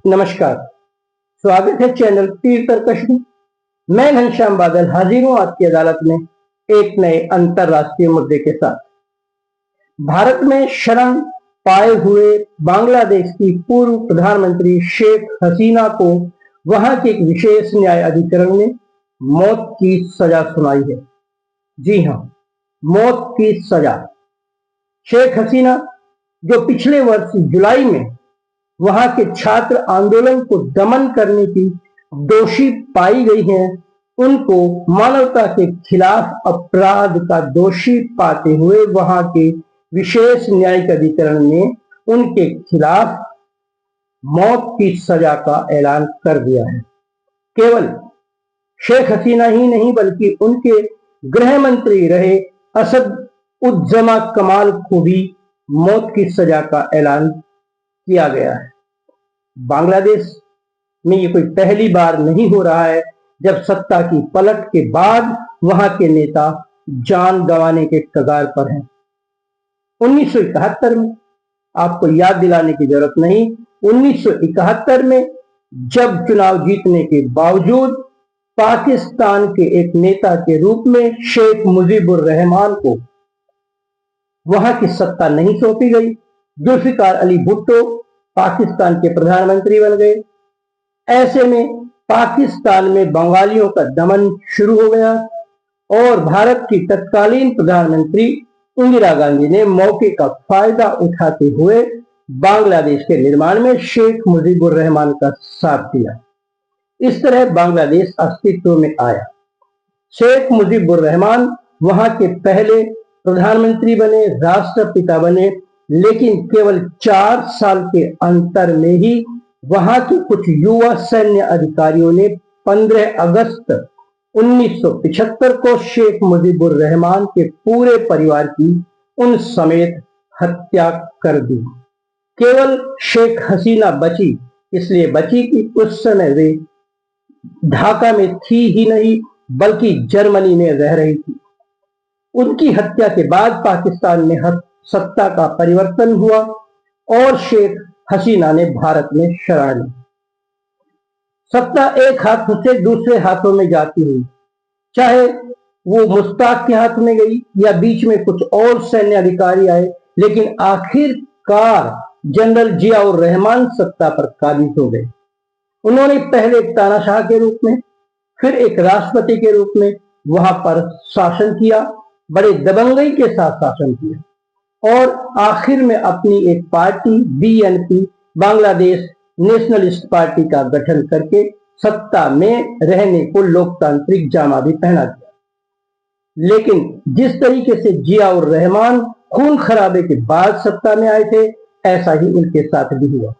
नमस्कार। स्वागत है चैनल तीर तर्कश में। मैं घनश्याम बादल हाजिर हूं आपकी अदालत में एक नए अंतरराष्ट्रीय मुद्दे के साथ। भारत में शरण पाए हुए बांग्लादेश की पूर्व प्रधानमंत्री शेख हसीना को वहां के एक विशेष न्याय अधिकरण ने मौत की सजा सुनाई है। जी हां, मौत की सजा। शेख हसीना जो पिछले वर्ष जुलाई में वहां के छात्र आंदोलन को दमन करने की दोषी पाई गई हैं, उनको मानवता के खिलाफ अपराध का दोषी पाते हुए वहां के विशेष न्यायिक अधिकरण ने उनके खिलाफ मौत की सजा का ऐलान कर दिया है। केवल शेख हसीना ही नहीं बल्कि उनके गृह मंत्री रहे असद उज़्ज़मा कमाल को भी मौत की सजा का ऐलान किया गया है। बांग्लादेश में ये कोई पहली बार नहीं हो रहा है जब सत्ता की पलट के बाद वहां के नेता जान गंवाने के कगार पर हैं। 1971 में, आपको याद दिलाने की जरूरत नहीं, 1971 में जब चुनाव जीतने के बावजूद पाकिस्तान के एक नेता के रूप में शेख मुजीबुर रहमान को वहां की सत्ता नहीं सौंपी गई, जुल्फिकार अली भुट्टो पाकिस्तान के प्रधानमंत्री बन गए। ऐसे में पाकिस्तान में बंगालियों का दमन शुरू हो गया और भारत की तत्कालीन प्रधानमंत्री इंदिरा गांधी ने मौके का फायदा उठाते हुए बांग्लादेश के निर्माण में शेख मुजीबुर रहमान का साथ दिया। इस तरह बांग्लादेश अस्तित्व में आया। शेख मुजीबुर रहमान वहां के पहले प्रधानमंत्री बने, राष्ट्रपिता बने, लेकिन केवल 4 साल के अंतर में ही वहां के कुछ युवा सैन्य अधिकारियों ने 15 अगस्त 1975 को शेख मुजीबुर रहमान के पूरे परिवार की उन समेत हत्या कर दी। केवल शेख हसीना बची, इसलिए बची कि उस समय वे ढाका में थी ही नहीं बल्कि जर्मनी में रह रही थी। उनकी हत्या के बाद पाकिस्तान में सत्ता का परिवर्तन हुआ और शेख हसीना ने भारत में शरण ली। सत्ता एक हाथ से दूसरे हाथों में जाती हुई, चाहे वो मुश्ताक के हाथ में गई या बीच में कुछ और सैन्य अधिकारी आए, लेकिन आखिरकार जनरल जियाउर रहमान सत्ता पर काबिज हो गए। उन्होंने पहले एक तानाशाह के रूप में, फिर एक राष्ट्रपति के रूप में वहां पर शासन किया, बड़े दबंगई के साथ शासन किया और आखिर में अपनी एक party BNP Bangladesh nationalist party का गठन करके सत्ता में रहने को लोकतांत्रिक जामा भी पहना दिया। लेकिन जिस तरीके से जियाउर रहमान खून खराबे के बाद सत्ता में आए थे, ऐसा ही उनके साथ भी हुआ।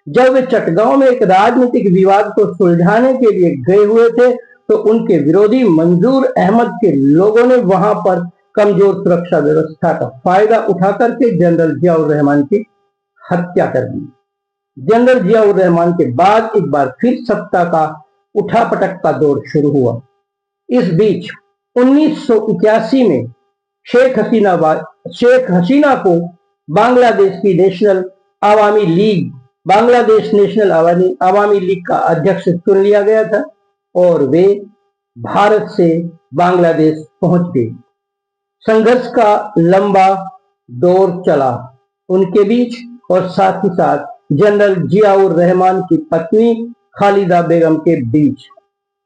जब वे चटगांव में एक राजनीतिक विवाद को सुलझाने के लिए गए हुए थे तो उनके विरोधी मंजूर अहमद के लोगों ने वहां पर कमजोर सुरक्षा व्यवस्था का फायदा उठा करके जनरल जियाउर रहमान की हत्या कर दी। जनरल जियाउर रहमान के बाद एक बार फिर सत्ता का उठापटक का दौर शुरू हुआ। इस बीच 1981 में शेख हसीना को बांग्लादेश की national Awami league, Bangladesh national Awami league का अध्यक्ष चुन लिया गया था और वे भारत से बांग्लादेश पहुंच गए। संघर्ष का लंबा दौर चला उनके बीच और साथ ही साथ जनरल जियाउर रहमान की पत्नी खालिदा बेगम के बीच।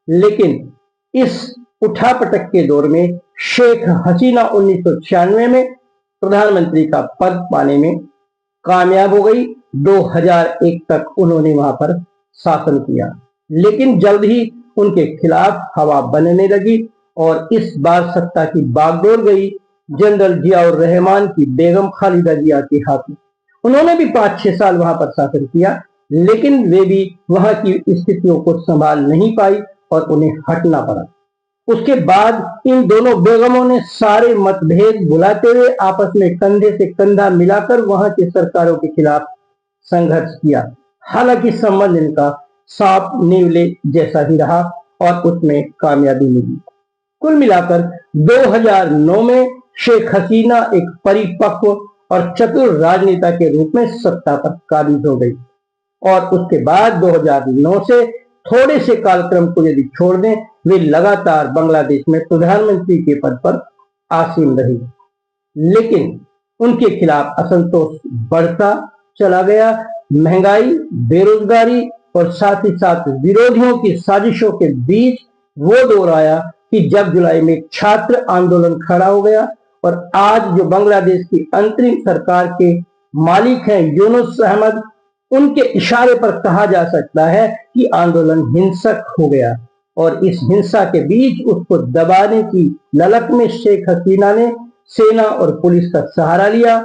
लेकिन इस उठापटक के दौर में शेख हसीना 1996 में प्रधानमंत्री का पद पाने में कामयाब हो गई। 2001 तक उन्होंने वहां पर शासन किया, लेकिन जल्द ही उनके खिलाफ हवा बनने लगी और इस बार सत्ता की बागडोर गई जनरल जियाउर रहमान की बेगम खालिदा जिया के हाथ। उन्होंने भी 5-6 साल वहां पर शासन किया, लेकिन वे भी वहां की स्थितियों को संभाल नहीं पाई और उन्हें हटना पड़ा। उसके बाद इन दोनों बेगमों ने सारे मतभेद भुलाते हुए आपस में कंधे से कंधा मिलाकर वहां की सरकारों के खिलाफ संघर्ष किया। हालांकि संबंध इनका सांप नीवले जैसा ही रहा और उसमें कामयाबी मिली। कुल मिलाकर 2009 में शेख हसीना एक परिपक्व और चतुर राजनेता के रूप में सत्ता पर काबिज हो गई और उसके बाद 2009 से थोड़े से कालक्रम को यदि छोड़ दें, वे लगातार बांग्लादेश में प्रधानमंत्री के पद पर आसीन रही, लेकिन उनके खिलाफ असंतोष बढ़ता चला गया। महंगाई, बेरोजगारी और साथ ही साथ विरोधियों की साजिशों के बीच वो दौर आया कि जब जुलाई में छात्र आंदोलन खड़ा हो गया और आज जो बांग्लादेश की अंतरिम सरकार के मालिक हैं यूनुस अहमद, उनके इशारे पर कहा जा सकता है कि आंदोलन हिंसक हो गया और इस हिंसा के बीच उसको दबाने की ललक में शेख हसीना ने सेना और पुलिस का सहारा लिया।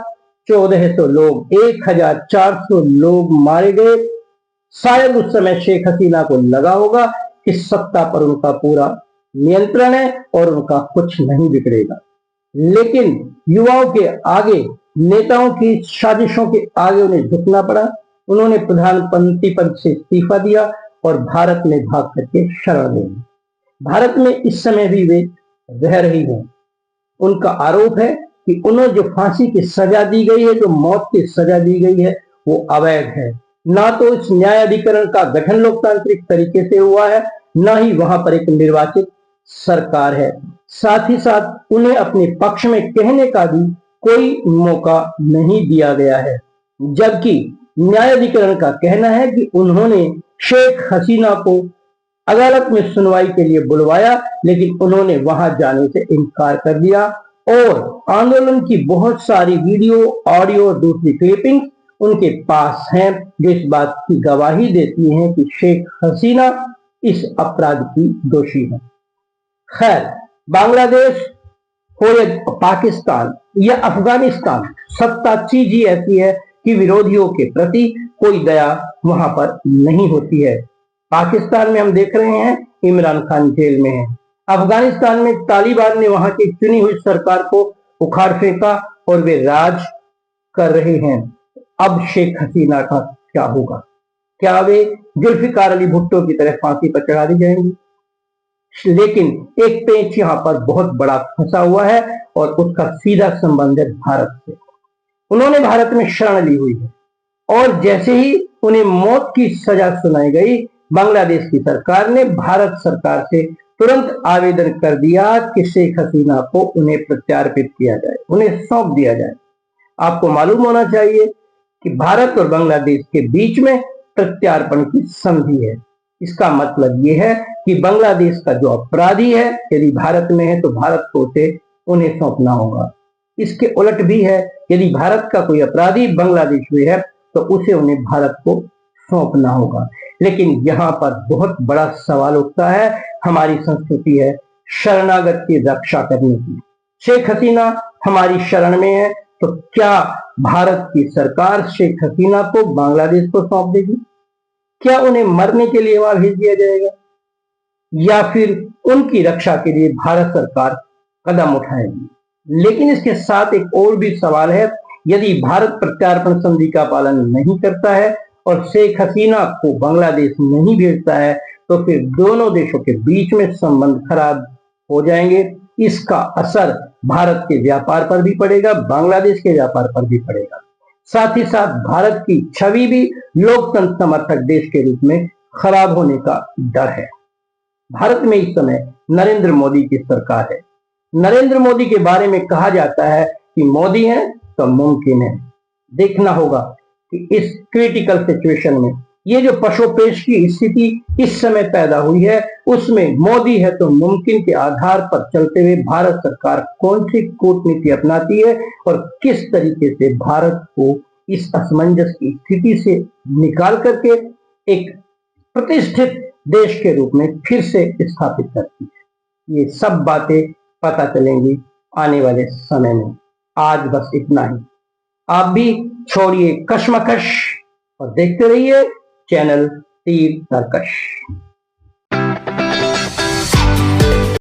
1400 लोग, 1400 लोग मारे गए। शायद उस समय शेख हसीना को लगा होगा कि सत्ता पर उनका पूरा नियंत्रण है और उनका कुछ नहीं बिगड़ेगा, लेकिन युवाओं के आगे, नेताओं की साजिशों के आगे उन्हें झुकना पड़ा। उन्होंने प्रधानमंत्री पद से इस्तीफा दिया और भारत में भाग करके शरण ले ली। भारत में इस समय भी वे रह रही हैं। उनका आरोप है कि उन्हें जो फांसी की सजा दी गई है, जो मौत की सजा दी गई है, वो अवैध है। ना तो इस न्यायाधिकरण का गठन लोकतांत्रिक तरीके से हुआ है, ना ही वहां पर एक निर्वाचित सरकार है। साथ ही साथ उन्हें अपने पक्ष में कहने का भी कोई मौका नहीं दिया गया है, जबकि न्यायाधिकरण का कहना है कि उन्होंने शेख हसीना को अदालत में सुनवाई के लिए बुलवाया, लेकिन उन्होंने वहां जाने से इनकार कर दिया और आंदोलन की बहुत सारी वीडियो, ऑडियो और दूसरी क्लिपिंग उनके पास हैं, जो इस बात की गवाही देती हैं कि शेख हसीना इस अपराध की दोषी है। खैर, बांग्लादेश हो या पाकिस्तान या अफगानिस्तान, सत्ता चीज ही ऐसी है कि विरोधियों के प्रति कोई दया वहां पर नहीं होती है। पाकिस्तान में हम देख रहे हैं इमरान खान जेल में है। अफगानिस्तान में तालिबान ने वहां की चुनी हुई सरकार को उखाड़ फेंका और वे राज कर रहे हैं। अब शेख हसीना का क्या होगा? क्या वे जुल्फिकार अली भुट्टो की तरह फांसी पर चढ़ा दी जाएंगी? लेकिन एक पेंच यहां पर बहुत बड़ा फंसा हुआ है और उसका सीधा संबंध है भारत से। उन्होंने भारत में शरण ली हुई है और जैसे ही उन्हें मौत की सजा सुनाई गई, बांग्लादेश की सरकार ने भारत सरकार से तुरंत आवेदन कर दिया कि शेख हसीना को उन्हें प्रत्यार्पित किया जाए, उन्हें सौंप दिया जाए। आपको मालूम होना चाहिए कि भारत और बांग्लादेश के बीच में प्रत्यार्पण की संधि है। इसका मतलब यह है कि बांग्लादेश का जो अपराधी है, यदि भारत में है तो भारत को उसे उन्हें सौंपना होगा। इसके उलट भी है, यदि भारत का कोई अपराधी बांग्लादेश में है तो उसे उन्हें भारत को सौंपना होगा। लेकिन यहाँ पर बहुत बड़ा सवाल उठता है। हमारी संस्कृति है शरणागत की रक्षा करने की। शेख हसीना हमारी शरण में है, तो क्या भारत की सरकार शेख हसीना को बांग्लादेश को सौंप देगी? क्या उन्हें मरने के लिए वहां भेज दिया जाएगा, या फिर उनकी रक्षा के लिए भारत सरकार कदम उठाएगी? लेकिन इसके साथ एक और भी सवाल है, यदि भारत प्रत्यार्पण संधि का पालन नहीं करता है और शेख हसीना को बांग्लादेश नहीं भेजता है, तो फिर दोनों देशों के बीच में संबंध खराब हो जाएंगे। इसका असर भारत के व्यापार पर भी पड़ेगा, बांग्लादेश के व्यापार पर भी पड़ेगा। साथ ही साथ भारत की छवि भी लोकतंत्र समर्थक देश के रूप में खराब होने का डर है। भारत में इस समय नरेंद्र मोदी की सरकार है। नरेंद्र मोदी के बारे में कहा जाता है कि मोदी है तो मुमकिन है। देखना होगा कि इस क्रिटिकल सिचुएशन में ये जो पशुपेश की स्थिति इस समय पैदा हुई है, उसमें मोदी है तो मुमकिन के आधार पर चलते हुए भारत सरकार कौन सी कूटनीति अपनाती है और किस तरीके से भारत को इस असमंजस की स्थिति से निकाल करके एक प्रतिष्ठित देश के रूप में फिर से स्थापित करती है। ये सब बातें पता चलेंगी आने वाले समय में। आज बस इतना ही। आप भी छोड़िए कश्मकश और देखते रहिए चैनल तीर तरकश।